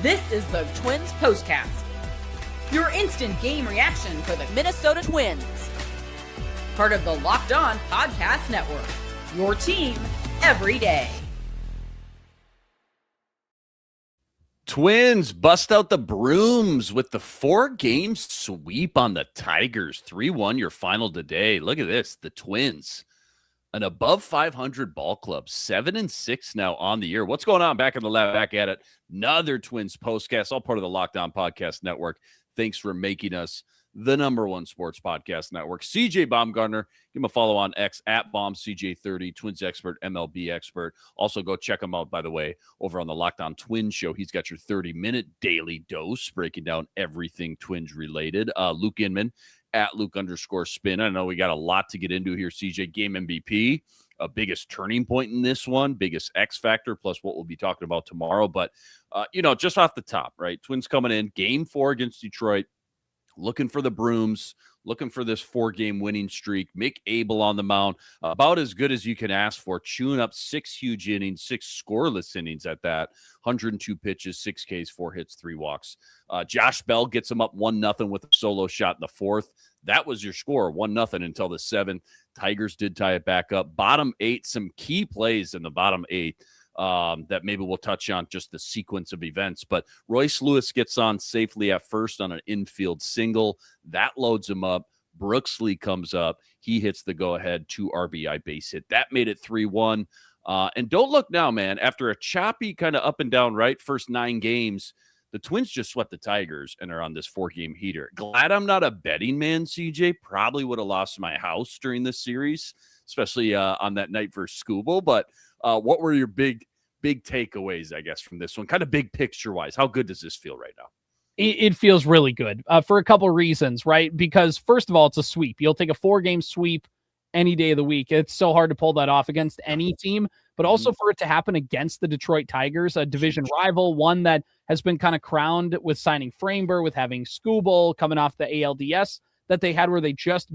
This is the Twins POSTCAST, your instant game reaction for the Minnesota Twins. Part of the Locked On Podcast Network, your team every day. Twins bust out the brooms with the 4-game sweep on the Tigers. 3-1 your final today. Look at this. The Twins, an above 500 ball club, 7-6 now on the year. What's going on back in the lab? Back at it. Another Twins postcast, all part of the Locked On Podcast Network. Thanks for making us the #1 sports podcast network. CJ Baumgartner, give him a follow on X at BombCJ30, Twins expert, MLB expert. Also go check him out, by the way, over on the Locked On Twins show. He's got your 30-minute daily dose, breaking down everything Twins related. Luke Inman at Luke_spin. I know we got a lot to get into here, CJ. Game MVP, biggest turning point in this one, biggest X factor, plus what we'll be talking about tomorrow. But, just off the top, right? Twins coming in, game 4 against Detroit, looking for the brooms, looking for this 4-game winning streak. Mick Abel on the mound, about as good as you can ask for, chewing up 6 huge innings, 6 scoreless innings at that, 102 pitches, 6 Ks, 4 hits, 3 walks. Josh Bell gets him up 1-0 with a solo shot in the 4th. That was your score, 1-0 until the 7th. Tigers did tie it back up. Bottom 8, some key plays in the bottom 8. That maybe we'll touch on just the sequence of events. But Royce Lewis gets on safely at first on an infield single. That loads him up. Brooksley comes up. He hits the go-ahead 2 RBI base hit. That made it 3-1. And don't look now, man. After a choppy kind of up and down, right, first 9 games, the Twins just swept the Tigers and are on this 4-game heater. Glad I'm not a betting man, CJ. Probably would have lost my house during this series, especially on that night versus Scooble. But what were your big takeaways, I guess, from this one? Kind of big picture-wise. How good does this feel right now? It feels really good for a couple of reasons, right? Because, first of all, it's a sweep. You'll take a 4-game sweep any day of the week. It's so hard to pull that off against any team, but also for it to happen against the Detroit Tigers, a division rival, one that has been kind of crowned with signing Framber, with having Scooble coming off the ALDS that they had where they just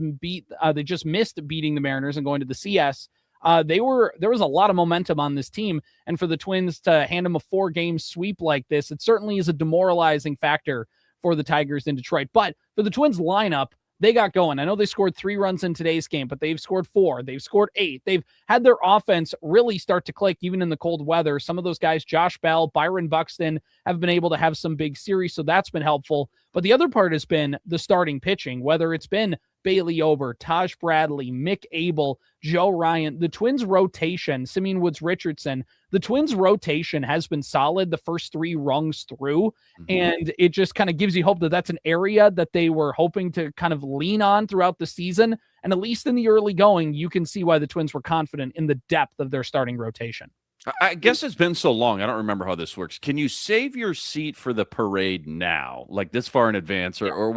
missed beating the Mariners and going to the CS. There was a lot of momentum on this team, and for the Twins to hand them a 4-game sweep like this, it certainly is a demoralizing factor for the Tigers in Detroit. But for the Twins lineup, they got going. I know they scored 3 runs in today's game, but they've scored 4. They've scored 8. They've had their offense really start to click, even in the cold weather. Some of those guys, Josh Bell, Byron Buxton, have been able to have some big series, so that's been helpful. But the other part has been the starting pitching, whether it's been Bailey Ober, Taj Bradley, Mick Abel, Joe Ryan, the Twins rotation, Simeon Woods Richardson, the Twins rotation has been solid the first 3 rungs through. And it just kind of gives you hope that that's an area that they were hoping to kind of lean on throughout the season. And at least in the early going, you can see why the Twins were confident in the depth of their starting rotation. I guess it's been so long. I don't remember how this works. Can you save your seat for the parade now, like this far in advance, or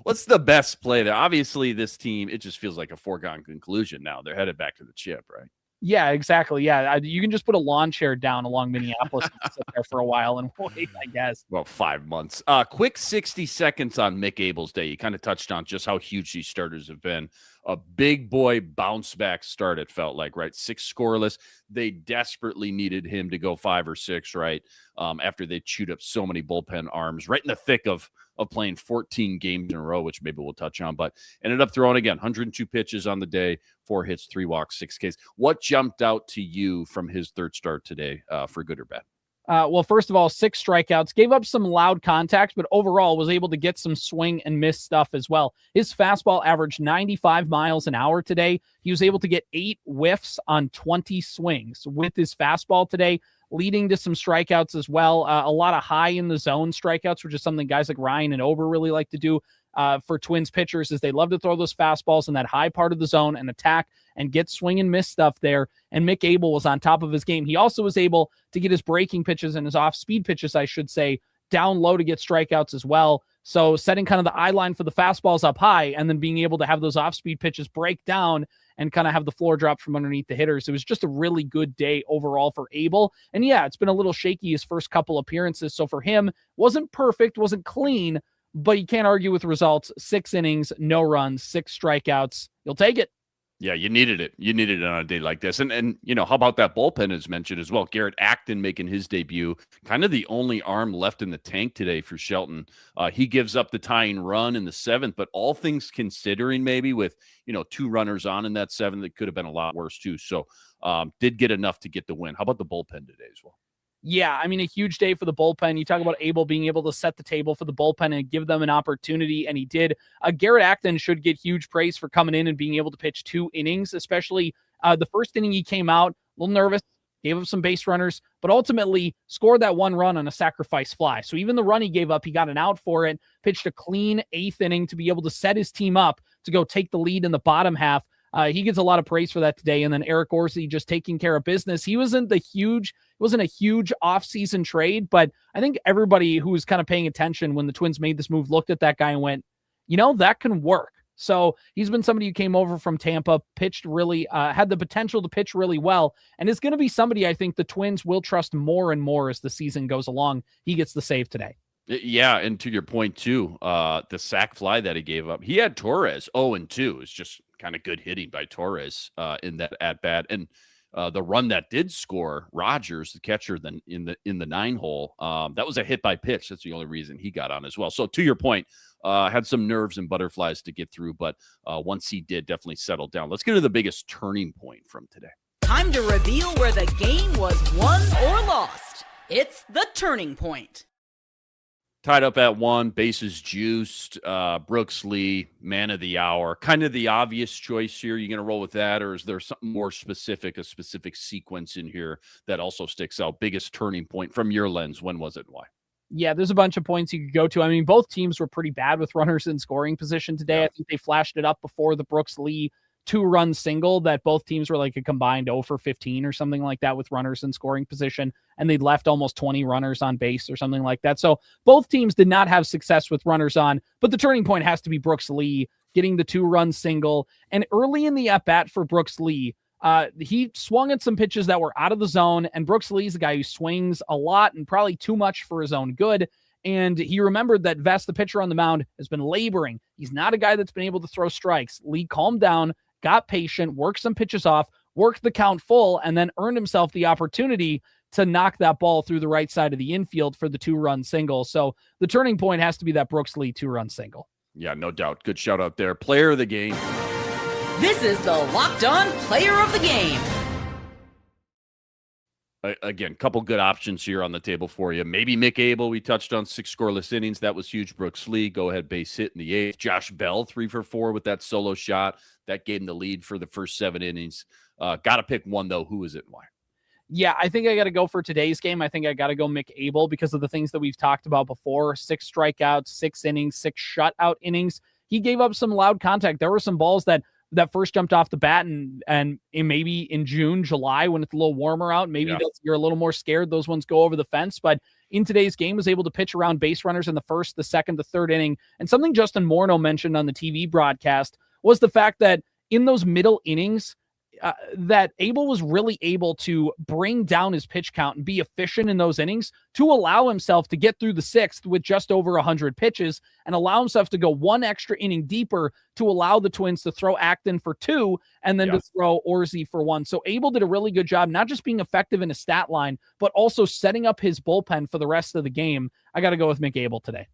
what's the best play there? Obviously, this team, it just feels like a foregone conclusion now. They're headed back to the chip, right? Yeah, exactly. Yeah, you can just put a lawn chair down along Minneapolis and sit there for a while and wait, I guess. Well, 5 months. Quick 60 seconds on Mick Abel's day. You kind of touched on just how huge these starters have been. A big boy bounce back start, it felt like, right? 6 scoreless. They desperately needed him to go 5 or 6, right? After they chewed up so many bullpen arms, right in the thick of playing 14 games in a row, which maybe we'll touch on, but ended up throwing again, 102 pitches on the day, 4 hits, 3 walks, 6 Ks. What jumped out to you from his third start today, for good or bad? Well, first of all, 6 strikeouts, gave up some loud contact, but overall was able to get some swing and miss stuff as well. His fastball averaged 95 miles an hour today. He was able to get 8 whiffs on 20 swings with his fastball today, leading to some strikeouts as well. A lot of high in the zone strikeouts, which is something guys like Ryan and Ober really like to do. For Twins pitchers, is they love to throw those fastballs in that high part of the zone and attack and get swing and miss stuff there. And Mick Abel was on top of his game. He also was able to get his breaking pitches and his off-speed pitches, I should say, down low to get strikeouts as well. So setting kind of the eye line for the fastballs up high and then being able to have those off-speed pitches break down and kind of have the floor drop from underneath the hitters. It was just a really good day overall for Abel. And yeah, it's been a little shaky his first couple appearances. So for him, wasn't perfect, wasn't clean, but you can't argue with results. 6 innings, no runs, 6 strikeouts. You'll take it. Yeah, you needed it. You needed it on a day like this. And how about that bullpen as mentioned as well? Garrett Acton making his debut, kind of the only arm left in the tank today for Shelton. He gives up the tying run in the seventh, but all things considering, maybe with, 2 runners on in that seventh, it could have been a lot worse too. So did get enough to get the win. How about the bullpen today as well? Yeah, I mean, a huge day for the bullpen. You talk about Abel being able to set the table for the bullpen and give them an opportunity, and he did. Garrett Acton should get huge praise for coming in and being able to pitch 2 innings, especially the first inning he came out, a little nervous, gave up some base runners, but ultimately scored that 1 run on a sacrifice fly. So even the run he gave up, he got an out for it, pitched a clean 8th inning to be able to set his team up to go take the lead in the bottom half. He gets a lot of praise for that today. And then Eric Orsi just taking care of business. He wasn't a huge offseason trade, but I think everybody who was kind of paying attention when the Twins made this move looked at that guy and went, that can work. So he's been somebody who came over from Tampa, pitched really, had the potential to pitch really well, and is going to be somebody I think the Twins will trust more and more as the season goes along. He gets the save today. Yeah, and to your point too, the sac fly that he gave up, he had Torres 0-2. It's just kind of good hitting by Torres in that at bat, and the run that did score Rogers, the catcher, then in the 9 hole, that was a hit by pitch. That's the only reason he got on as well. So to your point, had some nerves and butterflies to get through, but once he did, definitely settled down. Let's get to the biggest turning point from today. Time to reveal where the game was won or lost. It's the turning point. Tied up at 1, bases juiced. Brooks Lee, man of the hour. Kind of the obvious choice here. You going to roll with that, or is there something more specific, a specific sequence in here that also sticks out? Biggest turning point from your lens. When was it? Why? Yeah, there's a bunch of points you could go to. I mean, both teams were pretty bad with runners in scoring position today. Yeah. I think they flashed it up before the Brooks Lee 2-run single that both teams were like a combined 0 for 15 or something like that with runners in scoring position, and they'd left almost 20 runners on base or something like that. So both teams did not have success with runners on, but the turning point has to be Brooks Lee getting the 2-run single. And early in the at-bat for Brooks Lee, he swung at some pitches that were out of the zone, and Brooks Lee's a guy who swings a lot and probably too much for his own good. And he remembered that Vest, the pitcher on the mound, has been laboring. He's not a guy that's been able to throw strikes. Lee calmed down, got patient, worked some pitches off, worked the count full, and then earned himself the opportunity to knock that ball through the right side of the infield for the 2-run single. So the turning point has to be that Brooks Lee 2-run single. Yeah, no doubt. Good shout out there. Player of the game. This is the Locked On Player of the Game. Again, couple good options here on the table for you. Maybe Mick Abel. We touched on 6 scoreless innings. That was huge. Brooks Lee, go-ahead base hit in the 8th. Josh Bell, 3 for 4 with that solo shot. That gave him the lead for the first 7 innings. Got to pick one, though. Who is it and why? Yeah, I think I got to go for today's game. I think I got to go Mick Abel because of the things that we've talked about before. 6 strikeouts, 6 innings, 6 shutout innings. He gave up some loud contact. There were some balls that first jumped off the bat and maybe in June, July, when it's a little warmer out, maybe you're a little more scared. Those ones go over the fence. But in today's game, was able to pitch around base runners in the first, the second, the third inning. And something Justin Morneau mentioned on the TV broadcast was the fact that in those middle innings, that Abel was really able to bring down his pitch count and be efficient in those innings to allow himself to get through the 6th with just over 100 pitches and allow himself to go 1 extra inning deeper to allow the Twins to throw Acton for 2 and then to throw Orsi for 1. So Abel did a really good job, not just being effective in his stat line, but also setting up his bullpen for the rest of the game. I got to go with Mick Abel today.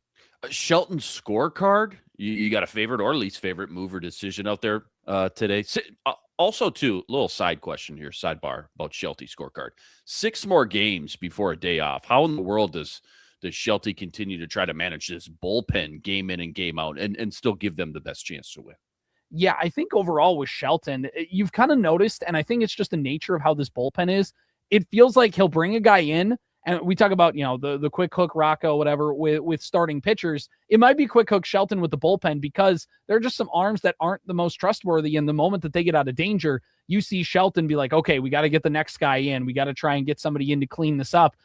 Shelton's scorecard, you got a favorite or least favorite move or decision out there today? Also, too, little side question here, sidebar about Shelty's scorecard. 6 more games before a day off. How in the world does Shelty continue to try to manage this bullpen game in and game out and still give them the best chance to win? Yeah, I think overall with Shelton, you've kind of noticed, and I think it's just the nature of how this bullpen is. It feels like he'll bring a guy in, and we talk about, the quick hook Rocco, whatever, with starting pitchers. It might be quick hook Shelton with the bullpen because there are just some arms that aren't the most trustworthy. In the moment that they get out of danger, you see Shelton be like, okay, we got to get the next guy in. We got to try and get somebody in to clean this up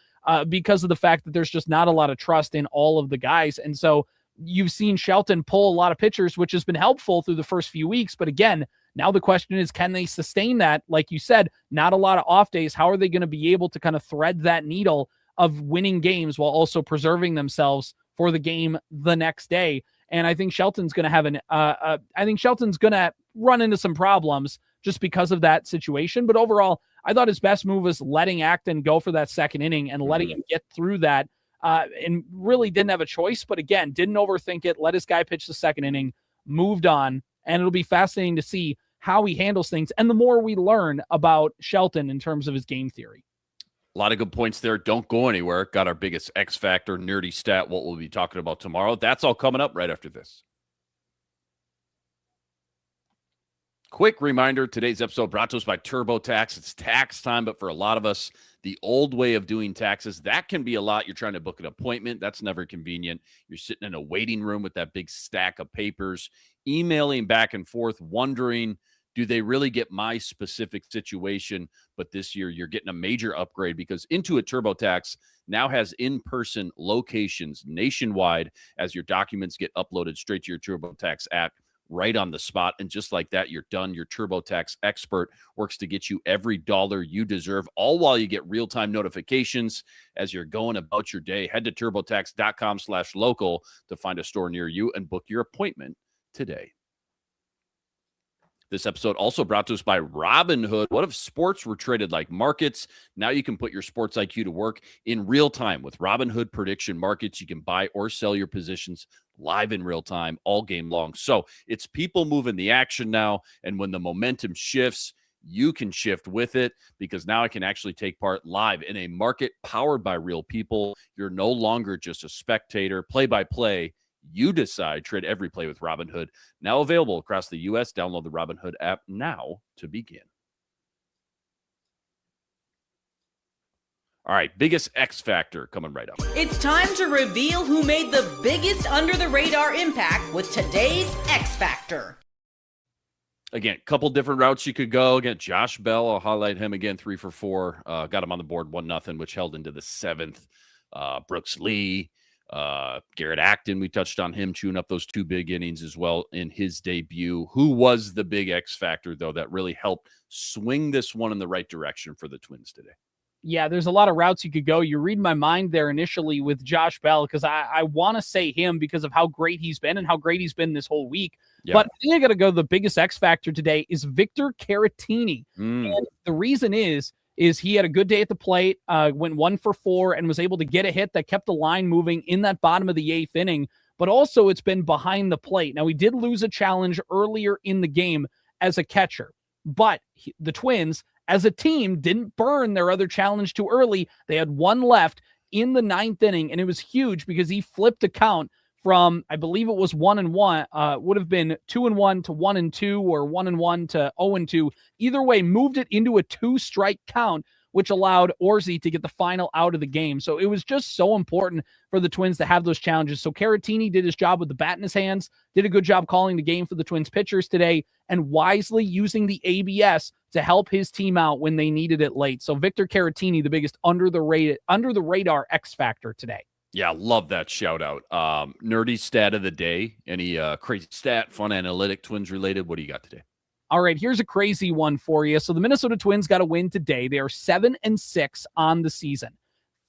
because of the fact that there's just not a lot of trust in all of the guys. And so you've seen Shelton pull a lot of pitchers, which has been helpful through the first few weeks. But again, now the question is, can they sustain that? Like you said, not a lot of off days. How are they going to be able to kind of thread that needle of winning games while also preserving themselves for the game the next day? And I think Shelton's going to have I think Shelton's going to run into some problems, just because of that situation. But overall, I thought his best move was letting Acton go for that second inning and letting him get through that, and really didn't have a choice. But again, didn't overthink it, let his guy pitch the second inning, moved on, and it'll be fascinating to see how he handles things. And the more we learn about Shelton in terms of his game theory. A lot of good points there. Don't go anywhere. Got our biggest X Factor nerdy stat, what we'll be talking about tomorrow. That's all coming up right after this. Quick reminder, today's episode brought to us by TurboTax. It's tax time, but for a lot of us, the old way of doing taxes, that can be a lot. You're trying to book an appointment. That's never convenient. You're sitting in a waiting room with that big stack of papers, emailing back and forth, wondering, do they really get my specific situation? But this year, you're getting a major upgrade because Intuit TurboTax now has in-person locations nationwide as your documents get uploaded straight to your TurboTax app right on the spot. And just like that, you're done. Your TurboTax expert works to get you every dollar you deserve, all while you get real-time notifications as you're going about your day. Head to turbotax.com/local to find a store near you and book your appointment today. This episode also brought to us by Robinhood. What if sports were traded like markets? Now you can put your sports IQ to work in real time with Robinhood prediction markets. You can buy or sell your positions live in real time all game long. So it's people moving the action now. And when the momentum shifts, you can shift with it because now I can actually take part live in a market powered by real people. You're no longer just a spectator. Play by play. You decide. Trade every play with Robinhood. Now available across the U.S. Download the Robinhood app now to begin. All right, biggest X factor coming right up. It's time to reveal who made the biggest under-the-radar impact with today's X Factor. Again, a couple different routes you could go. Again, Josh Bell, I'll highlight him again, 3 for 4. Got him on the board 1-0, which held into the 7th. Brooks Lee. Garrett Acton, we touched on him chewing up those 2 big innings as well in his debut. Who was the big X factor, though, that really helped swing this one in the right direction for the Twins today? Yeah, there's a lot of routes you could go. You read my mind there initially with Josh Bell because I want to say him because of how great he's been and how great he's been this whole week. Yep. But I think I got to go the biggest X factor today is Victor Caratini. And the reason is he had a good day at the plate, went 1 for 4, and was able to get a hit that kept the line moving in that bottom of the 8th inning. But also it's been behind the plate. Now, he did lose a challenge earlier in the game as a catcher, but the Twins, as a team, didn't burn their other challenge too early. They had 1 left in the 9th inning, and it was huge because he flipped a count from, I believe it was 1-1, would have been 2-1 to 1-2 or 1-1 to 0-2. Either way, moved it into a 2-strike count, which allowed Orsi to get the final out of the game. So it was just so important for the Twins to have those challenges. So Caratini did his job with the bat in his hands, did a good job calling the game for the Twins pitchers today, and wisely using the ABS to help his team out when they needed it late. So Victor Caratini, the biggest under the radar X factor today. Yeah, love that shout out. Nerdy stat of the day. Any crazy stat, fun analytic, Twins related? What do you got today? All right, here's a crazy one for you. So the Minnesota Twins got a win today. They are 7-6 on the season,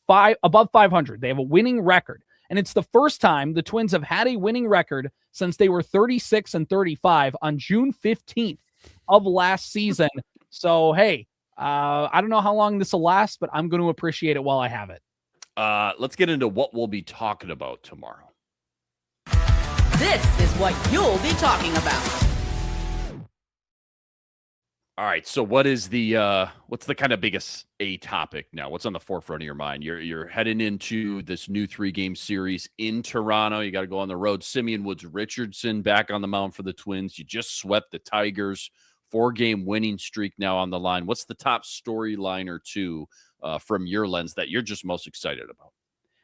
above 500. They have a winning record, and it's the first time the Twins have had a winning record since they were 36-35 on June 15th of last season. So hey, I don't know how long this will last, but I'm going to appreciate it while I have it. Let's get into what we'll be talking about tomorrow. This is what you'll be talking about. All right. So what is the what's the kind of biggest topic now? What's on the forefront of your mind? You're heading into this new 3-game series in Toronto. You got to go on the road. Simeon Woods-Richardson back on the mound for the Twins. You just swept the Tigers. 4-game winning streak now on the line. What's the top storyline or two from your lens that you're just most excited about?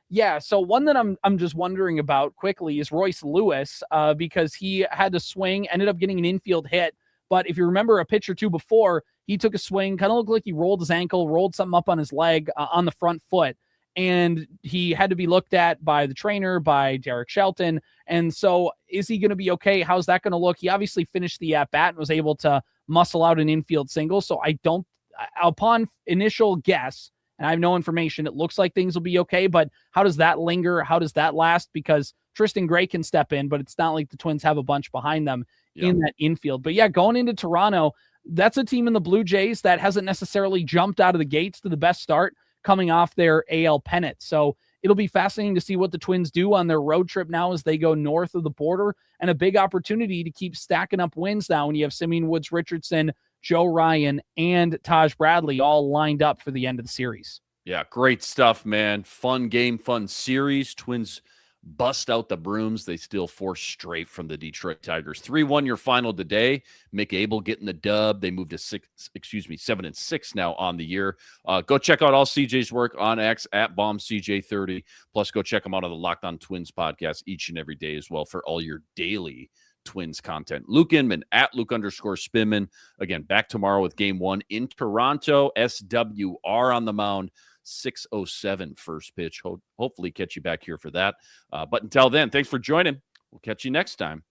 Yeah, so one that I'm just wondering about quickly is Royce Lewis because he had to swing, ended up getting an infield hit. But if you remember a pitch or two before, he took a swing, kind of looked like he rolled his ankle, rolled something up on his leg on the front foot. And he had to be looked at by the trainer, by Derek Shelton. And so is he going to be okay? How's that going to look? He obviously finished the at-bat and was able to muscle out an infield single. So upon initial guess, and I have no information, it looks like things will be okay. But how does that linger? How does that last? Because Tristan Gray can step in, but it's not like the Twins have a bunch behind them in that infield. But yeah, going into Toronto, that's a team in the Blue Jays that hasn't necessarily jumped out of the gates to the best start coming off their AL pennant. So it'll be fascinating to see what the Twins do on their road trip now as they go north of the border, and a big opportunity to keep stacking up wins now when you have Simeon Woods Richardson, Joe Ryan, and Taj Bradley all lined up for the end of the series. Yeah, great stuff, man. Fun game, fun series. Twins bust out the Brooms. They steal 4 straight from the Detroit Tigers. 3-1 your final today. Mick Abel getting the dub. They moved to 7-6 now on the year. Go check out all CJ's work on X at BombCJ30. Plus, go check them out on the Locked On Twins podcast each and every day as well for all your daily Twins content. Luke Inman at Luke_Spinman. Again, back tomorrow with game 1 in Toronto. SWR on the mound. 6:07 first pitch. Hopefully catch you back here for that. But until then, thanks for joining. We'll catch you next time.